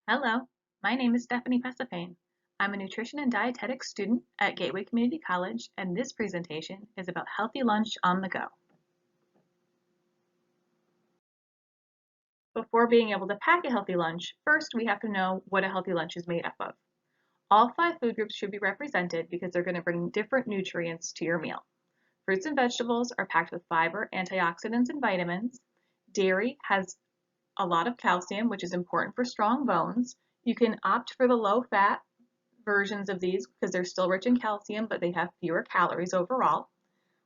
Hello, my name is Stephanie Pesapane. I'm a nutrition and dietetics student at Gateway Community College, and this presentation is about healthy lunch on the go. Before being able to pack a healthy lunch, first we have to know what a healthy lunch is made up of. All 5 food groups should be represented because they're going to bring different nutrients to your meal. Fruits and vegetables are packed with fiber, antioxidants, and vitamins. Dairy has a lot of calcium, which is important for strong bones. You can opt for the low-fat versions of these because they're still rich in calcium, but they have fewer calories overall.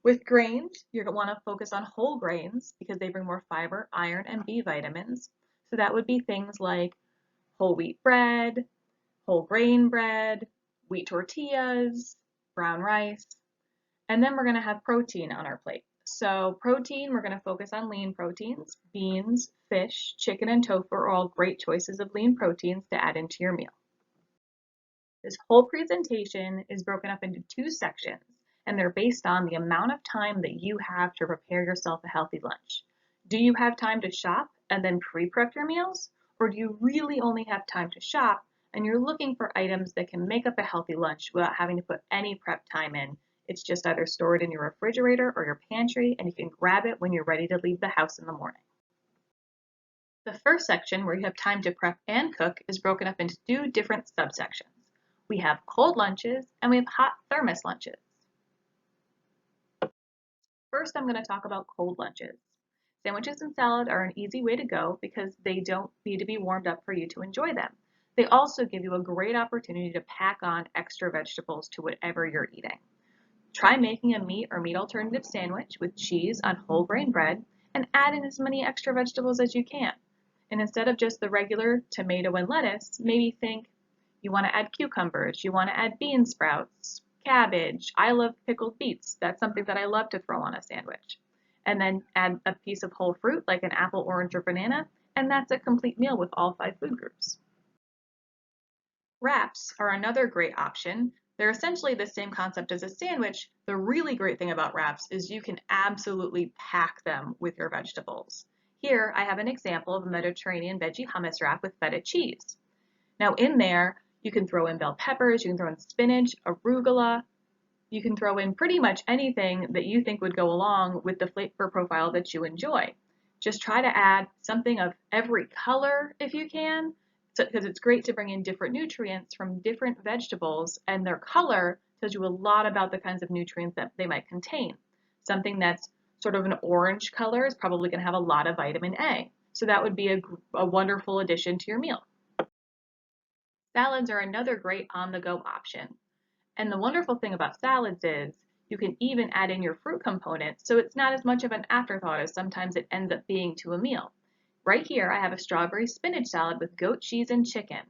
With grains, you're going to want to focus on whole grains because they bring more fiber, iron, and B vitamins. So that would be things like whole wheat bread, whole grain bread, wheat tortillas, brown rice. And then we're going to have protein on our plate. So protein, we're going to focus on lean proteins. Beans, fish, chicken, and tofu are all great choices of lean proteins to add into your meal. This whole presentation is broken up into 2 sections, and they're based on the amount of time that you have to prepare yourself a healthy lunch. Do you have time to shop and then pre-prep your meals? Or do you really only have time to shop and you're looking for items that can make up a healthy lunch without having to put any prep time in? It's just either stored in your refrigerator or your pantry, and you can grab it when you're ready to leave the house in the morning. The first section, where you have time to prep and cook, is broken up into 2 different subsections. We have cold lunches and we have hot thermos lunches. First, I'm going to talk about cold lunches. Sandwiches and salad are an easy way to go because they don't need to be warmed up for you to enjoy them. They also give you a great opportunity to pack on extra vegetables to whatever you're eating. Try making a meat or meat alternative sandwich with cheese on whole grain bread and add in as many extra vegetables as you can. And instead of just the regular tomato and lettuce, maybe think you want to add cucumbers, you want to add bean sprouts, cabbage. I love pickled beets. That's something that I love to throw on a sandwich. And then add a piece of whole fruit like an apple, orange, or banana, and that's a complete meal with all 5 food groups. Wraps are another great option. They're essentially the same concept as a sandwich. The really great thing about wraps is you can absolutely pack them with your vegetables. Here I have an example of a Mediterranean veggie hummus wrap with feta cheese. Now in there, you can throw in bell peppers, you can throw in spinach, arugula, you can throw in pretty much anything that you think would go along with the flavor profile that you enjoy. Just try to add something of every color if you can, because it's great to bring in different nutrients from different vegetables, and their color tells you a lot about the kinds of nutrients that they might contain. Something that's sort of an orange color is probably going to have a lot of vitamin A. So that would be a wonderful addition to your meal. Salads are another great on-the-go option. And the wonderful thing about salads is you can even add in your fruit component, so it's not as much of an afterthought as sometimes it ends up being to a meal. Right here, I have a strawberry spinach salad with goat cheese and chicken.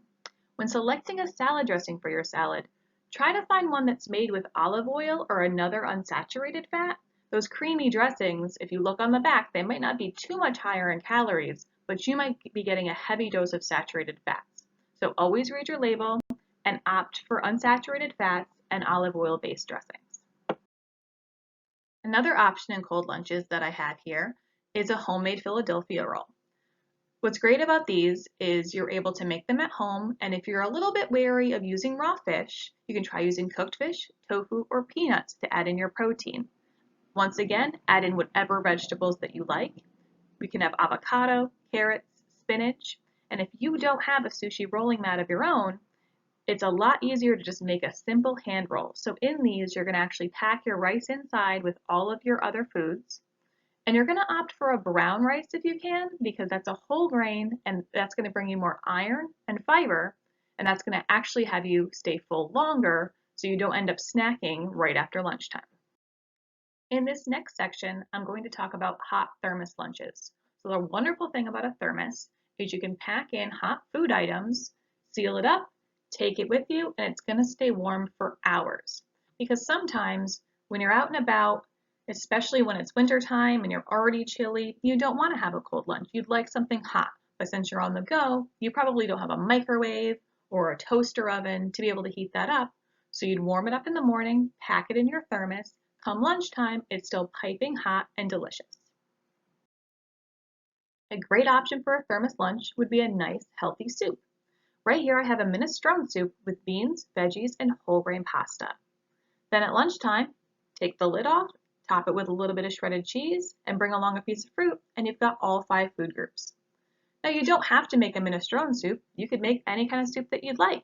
When selecting a salad dressing for your salad, try to find one that's made with olive oil or another unsaturated fat. Those creamy dressings, if you look on the back, they might not be too much higher in calories, but you might be getting a heavy dose of saturated fats. So always read your label and opt for unsaturated fats and olive oil based dressings. Another option in cold lunches that I have here is a homemade Philadelphia roll. What's great about these is you're able to make them at home, and if you're a little bit wary of using raw fish, you can try using cooked fish, tofu, or peanuts to add in your protein. Once again, add in whatever vegetables that you like. You can have avocado, carrots, spinach, and if you don't have a sushi rolling mat of your own, it's a lot easier to just make a simple hand roll. So in these, you're going to actually pack your rice inside with all of your other foods. And you're going to opt for a brown rice if you can, because that's a whole grain and that's going to bring you more iron and fiber. And that's going to actually have you stay full longer so you don't end up snacking right after lunchtime. In this next section, I'm going to talk about hot thermos lunches. So the wonderful thing about a thermos is you can pack in hot food items, seal it up, take it with you, and it's going to stay warm for hours. Because sometimes when you're out and about, especially when it's wintertime and you're already chilly, you don't want to have a cold lunch. You'd like something hot. But since you're on the go, you probably don't have a microwave or a toaster oven to be able to heat that up. So you'd warm it up in the morning, pack it in your thermos. Come lunchtime, it's still piping hot and delicious. A great option for a thermos lunch would be a nice, healthy soup. Right here I have a minestrone soup with beans, veggies, and whole grain pasta. Then at lunchtime, take the lid off, top it with a little bit of shredded cheese, and bring along a piece of fruit, and you've got all 5 food groups. Now you don't have to make a minestrone soup. You could make any kind of soup that you'd like.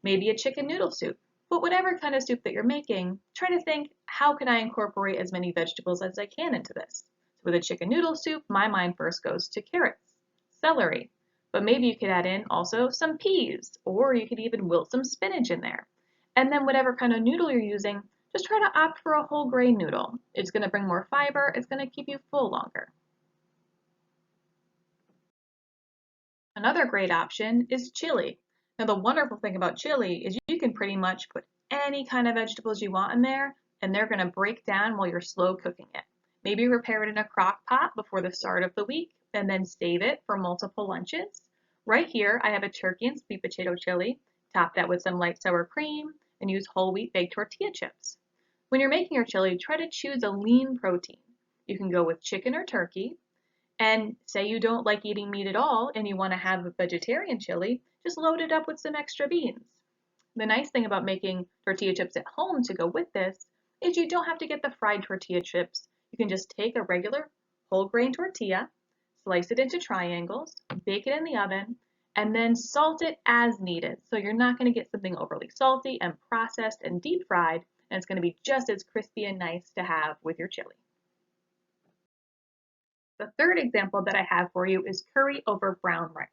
Maybe a chicken noodle soup. But whatever kind of soup that you're making, try to think, how can I incorporate as many vegetables as I can into this? So with a chicken noodle soup, my mind first goes to carrots, celery, but maybe you could add in also some peas, or you could even wilt some spinach in there. And then whatever kind of noodle you're using, just try to opt for a whole grain noodle. It's going to bring more fiber, it's going to keep you full longer. Another great option is chili. Now the wonderful thing about chili is you can pretty much put any kind of vegetables you want in there and they're going to break down while you're slow cooking it. Maybe prepare it in a crock pot before the start of the week and then save it for multiple lunches. Right here I have a turkey and sweet potato chili. Top that with some light sour cream and use whole wheat baked tortilla chips. When you're making your chili, try to choose a lean protein. You can go with chicken or turkey. And say you don't like eating meat at all and you want to have a vegetarian chili, just load it up with some extra beans. The nice thing about making tortilla chips at home to go with this is you don't have to get the fried tortilla chips. You can just take a regular whole grain tortilla, slice it into triangles, bake it in the oven, and then salt it as needed. So you're not going to get something overly salty and processed and deep fried, and it's going to be just as crispy and nice to have with your chili. The third example that I have for you is curry over brown rice.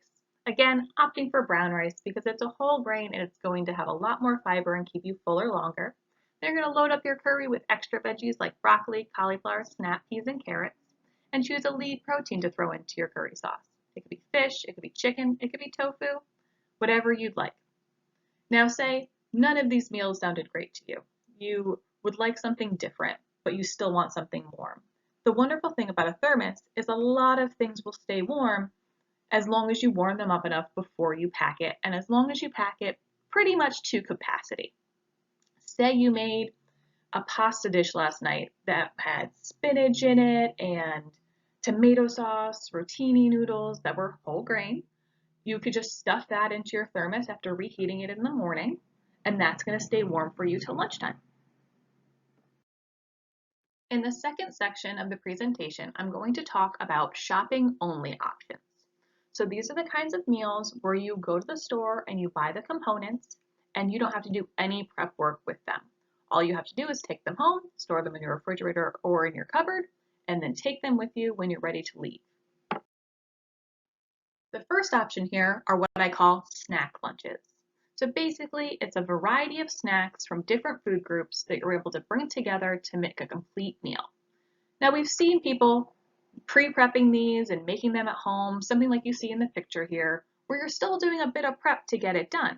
Again, opting for brown rice because it's a whole grain and it's going to have a lot more fiber and keep you fuller longer. Then you're going to load up your curry with extra veggies like broccoli, cauliflower, snap peas, and carrots, and choose a lead protein to throw into your curry sauce. It could be fish, it could be chicken, it could be tofu, whatever you'd like. Now say none of these meals sounded great to you. You would like something different, but you still want something warm. The wonderful thing about a thermos is a lot of things will stay warm as long as you warm them up enough before you pack it, and as long as you pack it pretty much to capacity. Say you made a pasta dish last night that had spinach in it and tomato sauce, rotini noodles that were whole grain. You could just stuff that into your thermos after reheating it in the morning, and that's going to stay warm for you till lunchtime. In the second section of the presentation, I'm going to talk about shopping only options. So these are the kinds of meals where you go to the store and you buy the components and you don't have to do any prep work with them. All you have to do is take them home, store them in your refrigerator or in your cupboard, and then take them with you when you're ready to leave. The first option here are what I call snack lunches. So basically, it's a variety of snacks from different food groups that you're able to bring together to make a complete meal. Now we've seen people pre-prepping these and making them at home, something like you see in the picture here, where you're still doing a bit of prep to get it done.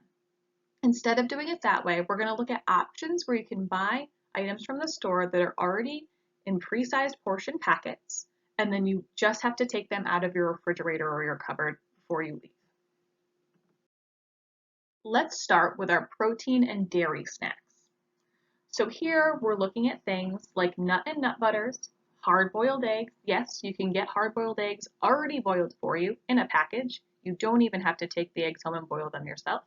Instead of doing it that way, we're going to look at options where you can buy items from the store that are already in pre-sized portion packets, and then you just have to take them out of your refrigerator or your cupboard before you leave. Let's start with our protein and dairy snacks. So here we're looking at things like nut and nut butters, hard-boiled eggs. Yes, you can get hard-boiled eggs already boiled for you in a package. You don't even have to take the eggs home and boil them yourself.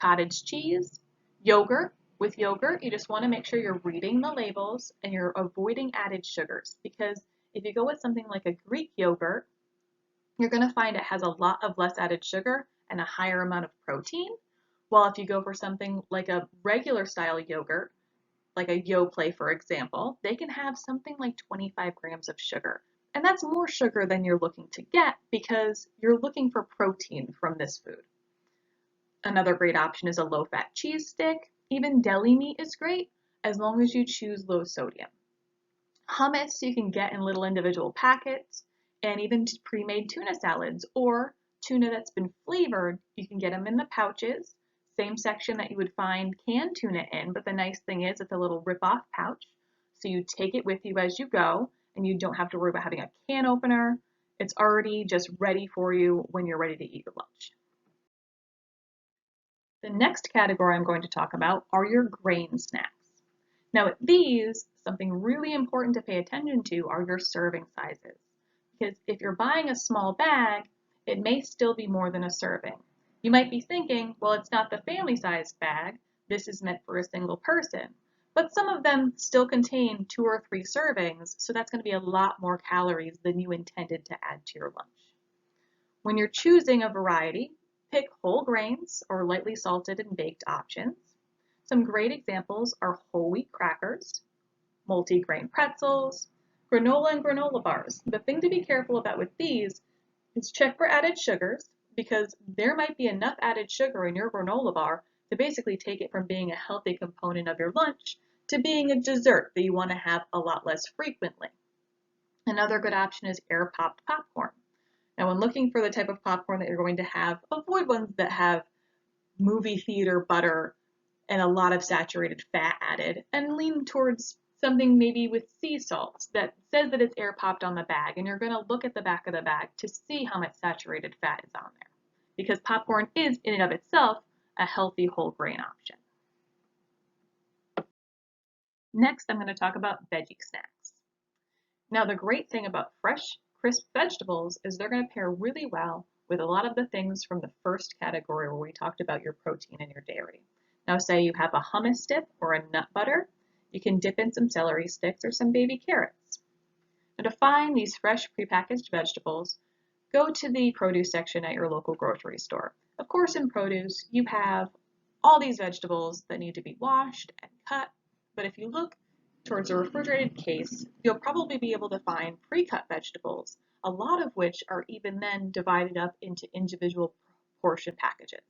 Cottage cheese, yogurt. With yogurt, you just want to make sure you're reading the labels and you're avoiding added sugars because if you go with something like a Greek yogurt, you're going to find it has a lot of less added sugar and a higher amount of protein. While if you go for something like a regular style yogurt, like a Yoplait for example, they can have something like 25 grams of sugar. And that's more sugar than you're looking to get because you're looking for protein from this food. Another great option is a low-fat cheese stick. Even deli meat is great as long as you choose low sodium. Hummus you can get in little individual packets and even pre-made tuna salads or tuna that's been flavored, you can get them in the pouches. Same section that you would find canned tuna in, but the nice thing is it's a little rip-off pouch. So you take it with you as you go and you don't have to worry about having a can opener. It's already just ready for you when you're ready to eat your lunch. The next category I'm going to talk about are your grain snacks. Now these, something really important to pay attention to are your serving sizes. Because if you're buying a small bag, it may still be more than a serving. You might be thinking, well, it's not the family-sized bag. This is meant for a single person. But some of them still contain 2 or 3 servings, so that's going to be a lot more calories than you intended to add to your lunch. When you're choosing a variety, pick whole grains or lightly salted and baked options. Some great examples are whole wheat crackers, multi-grain pretzels, granola and granola bars. The thing to be careful about with these is check for added sugars because there might be enough added sugar in your granola bar to basically take it from being a healthy component of your lunch to being a dessert that you want to have a lot less frequently. Another good option is air popped popcorn. Now, when looking for the type of popcorn that you're going to have, avoid ones that have movie theater butter and a lot of saturated fat added, and lean towards something maybe with sea salt that says that it's air popped on the bag, and you're going to look at the back of the bag to see how much saturated fat is on there, because popcorn is in and of itself a healthy whole grain option. Next, I'm going to talk about veggie snacks. Now, the great thing about fresh, crisp vegetables is they're going to pair really well with a lot of the things from the first category where we talked about your protein and your dairy. Now, say you have a hummus dip or a nut butter, you can dip in some celery sticks or some baby carrots. Now, to find these fresh prepackaged vegetables, go to the produce section at your local grocery store. Of course, in produce, you have all these vegetables that need to be washed and cut, but if you look towards a refrigerated case, you'll probably be able to find pre-cut vegetables, a lot of which are even then divided up into individual portion packages.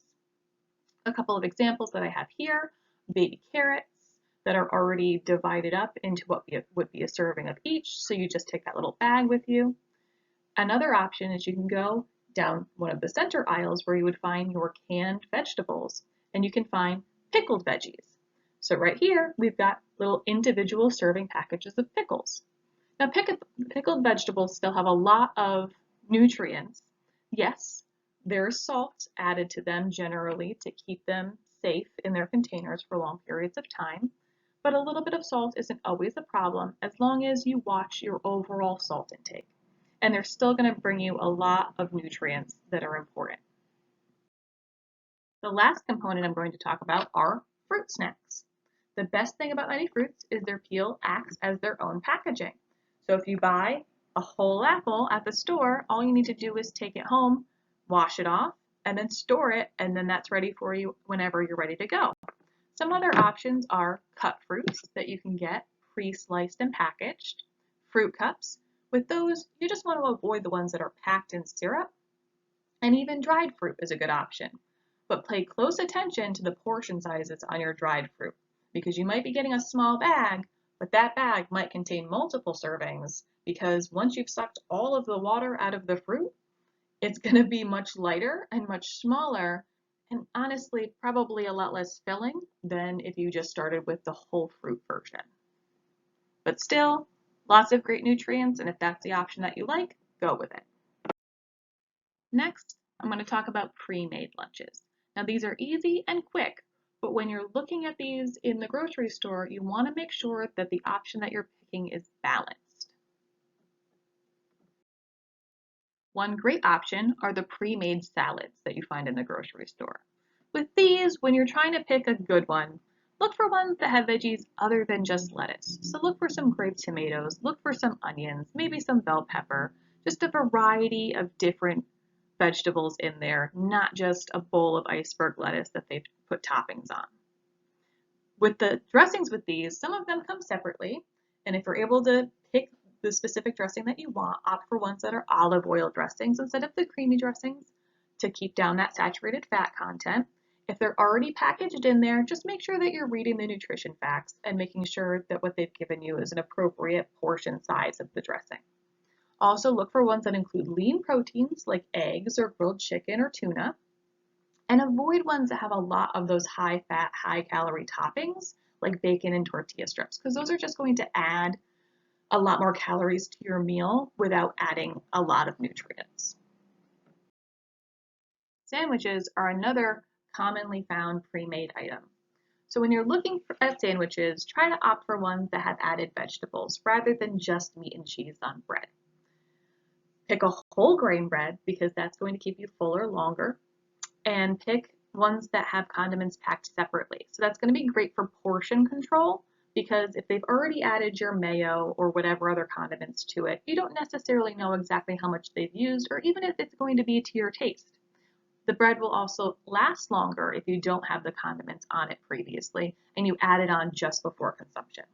A couple of examples that I have here, baby carrots that are already divided up into what would be a serving of each, so you just take that little bag with you. Another option is you can go down one of the center aisles where you would find your canned vegetables, and you can find pickled veggies. So right here, we've got little individual serving packages of pickles. Now, pickled vegetables still have a lot of nutrients. Yes, there's salt added to them generally to keep them safe in their containers for long periods of time, but a little bit of salt isn't always a problem as long as you watch your overall salt intake. And they're still going to bring you a lot of nutrients that are important. The last component I'm going to talk about are fruit snacks. The best thing about many fruits is their peel acts as their own packaging. So if you buy a whole apple at the store, all you need to do is take it home, wash it off, and then store it, and then that's ready for you whenever you're ready to go. Some other options are cut fruits that you can get pre-sliced and packaged, fruit cups. With those, you just want to avoid the ones that are packed in syrup, and even dried fruit is a good option. But pay close attention to the portion sizes on your dried fruit, because you might be getting a small bag, but that bag might contain multiple servings, because once you've sucked all of the water out of the fruit, it's going to be much lighter and much smaller, and honestly, probably a lot less filling than if you just started with the whole fruit version. But still, lots of great nutrients, and if that's the option that you like, go with it. Next, I'm going to talk about pre-made lunches. Now, these are easy and quick, but when you're looking at these in the grocery store, you want to make sure that the option that you're picking is balanced. One great option are the pre-made salads that you find in the grocery store. With these, when you're trying to pick a good one, look for ones that have veggies other than just lettuce. So look for some grape tomatoes, look for some onions, maybe some bell pepper, just a variety of different vegetables in there, not just a bowl of iceberg lettuce that they've put toppings on. With the dressings with these, some of them come separately, and if you're able to pick the specific dressing that you want, opt for ones that are olive oil dressings instead of the creamy dressings to keep down that saturated fat content. If they're already packaged in there, just make sure that you're reading the nutrition facts and making sure that what they've given you is an appropriate portion size of the dressing. Also look for ones that include lean proteins like eggs or grilled chicken or tuna, and avoid ones that have a lot of those high fat, high calorie toppings like bacon and tortilla strips, because those are just going to add a lot more calories to your meal without adding a lot of nutrients. Sandwiches are another commonly found pre-made item. So when you're looking at sandwiches, try to opt for ones that have added vegetables rather than just meat and cheese on bread. Pick a whole grain bread because that's going to keep you fuller longer. and pick ones that have condiments packed separately. So that's going to be great for portion control because if they've already added your mayo or whatever other condiments to it, you don't necessarily know exactly how much they've used or even if it's going to be to your taste. The bread will also last longer if you don't have the condiments on it previously and you add it on just before consumption.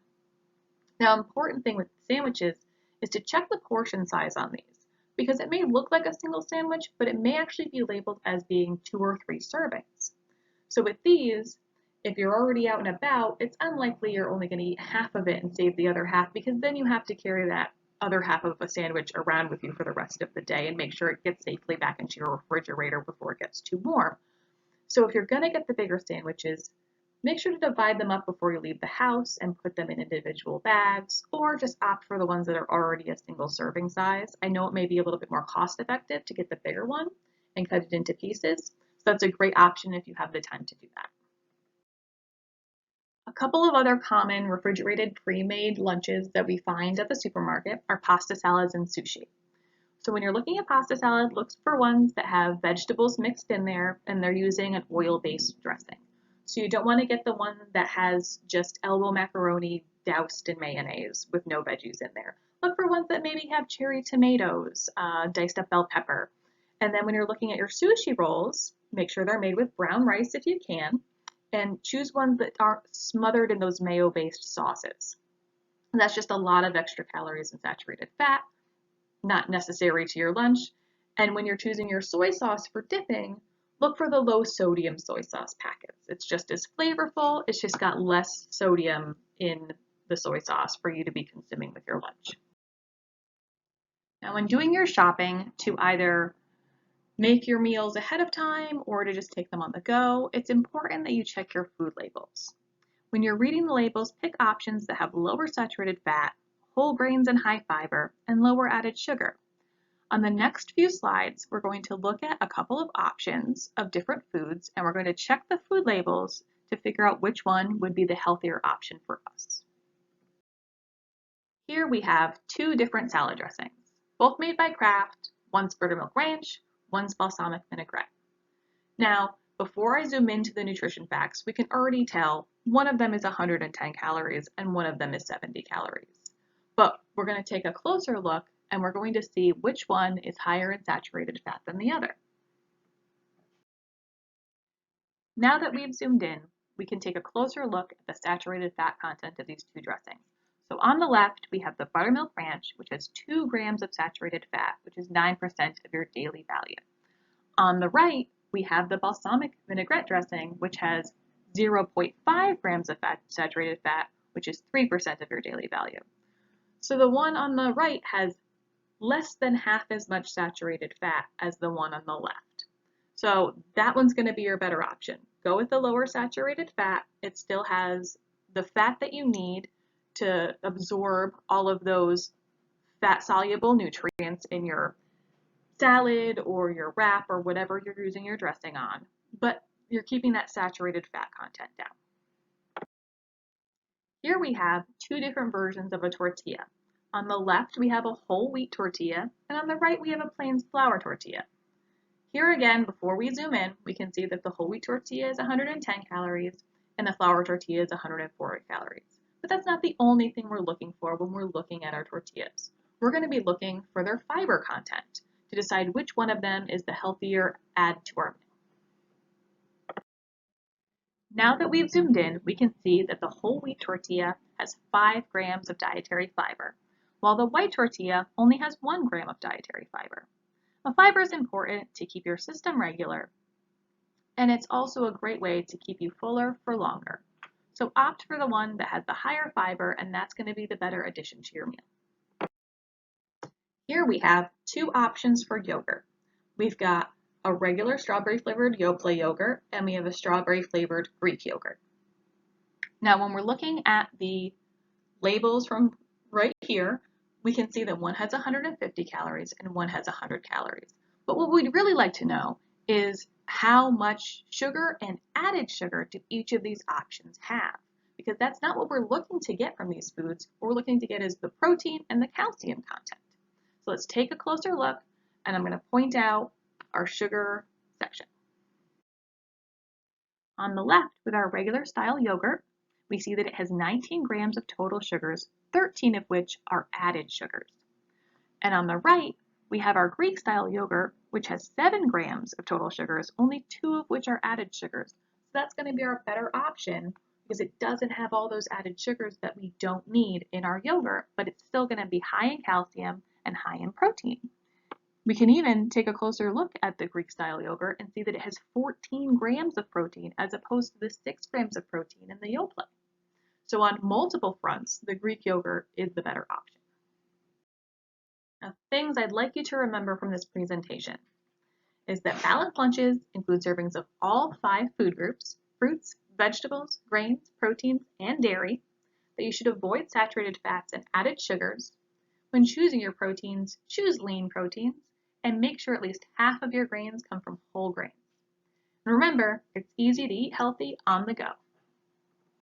Now, important thing with sandwiches is to check the portion size on these because it may look like a single sandwich, but it may actually be labeled as being 2 or 3 servings. So with these, if you're already out and about, it's unlikely you're only going to eat half of it and save the other half because then you have to carry that other half of a sandwich around with you for the rest of the day and make sure it gets safely back into your refrigerator before it gets too warm. So if you're going to get the bigger sandwiches, make sure to divide them up before you leave the house and put them in individual bags, or just opt for the ones that are already a single serving size. I know it may be a little bit more cost effective to get the bigger one and cut it into pieces, so that's a great option if you have the time to do that. A couple of other common refrigerated pre-made lunches that we find at the supermarket are pasta salads and sushi. So when you're looking at pasta salad, look for ones that have vegetables mixed in there and they're using an oil-based dressing. So you don't want to get the one that has just elbow macaroni doused in mayonnaise with no veggies in there. Look for ones that maybe have cherry tomatoes, diced up bell pepper. And then when you're looking at your sushi rolls, make sure they're made with brown rice if you can, and choose ones that aren't smothered in those mayo-based sauces. And that's just a lot of extra calories and saturated fat, not necessary to your lunch. And when you're choosing your soy sauce for dipping, look for the low sodium soy sauce packets. It's just as flavorful, it's just got less sodium in the soy sauce for you to be consuming with your lunch. Now, when doing your shopping to either make your meals ahead of time or to just take them on the go, it's important that you check your food labels. When you're reading the labels, pick options that have lower saturated fat, whole grains and high fiber, and lower added sugar. On the next few slides, we're going to look at a couple of options of different foods, and we're going to check the food labels to figure out which one would be the healthier option for us. Here we have 2 different salad dressings, both made by Kraft. One's buttermilk ranch, one's balsamic vinaigrette. Now, before I zoom into the nutrition facts, we can already tell one of them is 110 calories and one of them is 70 calories. But we're going to take a closer look and we're going to see which one is higher in saturated fat than the other. Now that we've zoomed in, we can take a closer look at the saturated fat content of these 2 dressings. So on the left, we have the buttermilk ranch, which has 2 grams of saturated fat, which is 9% of your daily value. On the right, we have the balsamic vinaigrette dressing, which has 0.5 grams of saturated fat, which is 3% of your daily value. So the one on the right has less than half as much saturated fat as the one on the left. So that one's going to be your better option. Go with the lower saturated fat. It still has the fat that you need to absorb all of those fat-soluble nutrients in your salad or your wrap or whatever you're using your dressing on, but you're keeping that saturated fat content down. Here we have 2 different versions of a tortilla. On the left, we have a whole wheat tortilla, and on the right, we have a plain flour tortilla. Here again, before we zoom in, we can see that the whole wheat tortilla is 110 calories and the flour tortilla is 140 calories. But that's not the only thing we're looking for when we're looking at our tortillas. We're going to be looking for their fiber content to decide which one of them is the healthier add to our meal. Now that we've zoomed in, we can see that the whole wheat tortilla has 5 grams of dietary fiber, while the white tortilla only has 1 gram of dietary fiber. Now, fiber is important to keep your system regular, and it's also a great way to keep you fuller for longer. So opt for the one that has the higher fiber, and that's going to be the better addition to your meal. Here we have 2 options for yogurt. We've got a regular strawberry flavored Yoplait yogurt, and we have a strawberry flavored Greek yogurt. Now, when we're looking at the labels from right here, we can see that one has 150 calories and one has 100 calories. But what we'd really like to know is how much sugar and added sugar do each of these options have? Because that's not what we're looking to get from these foods. What we're looking to get is the protein and the calcium content. So let's take a closer look, and I'm going to point out our sugar section. On the left, with our regular style yogurt, we see that it has 19 grams of total sugars, 13 of which are added sugars. And on the right, we have our Greek style yogurt, which has 7 grams of total sugars, only 2 of which are added sugars. So that's going to be our better option because it doesn't have all those added sugars that we don't need in our yogurt, but it's still going to be high in calcium and high in protein. We can even take a closer look at the Greek style yogurt and see that it has 14 grams of protein as opposed to the 6 grams of protein in the Yoplait. So on multiple fronts, the Greek yogurt is the better option. Now, things I'd like you to remember from this presentation is that balanced lunches include servings of all 5 food groups, fruits, vegetables, grains, proteins, and dairy, that you should avoid saturated fats and added sugars. When choosing your proteins, choose lean proteins, and make sure at least half of your grains come from whole grains. And remember, it's easy to eat healthy on the go.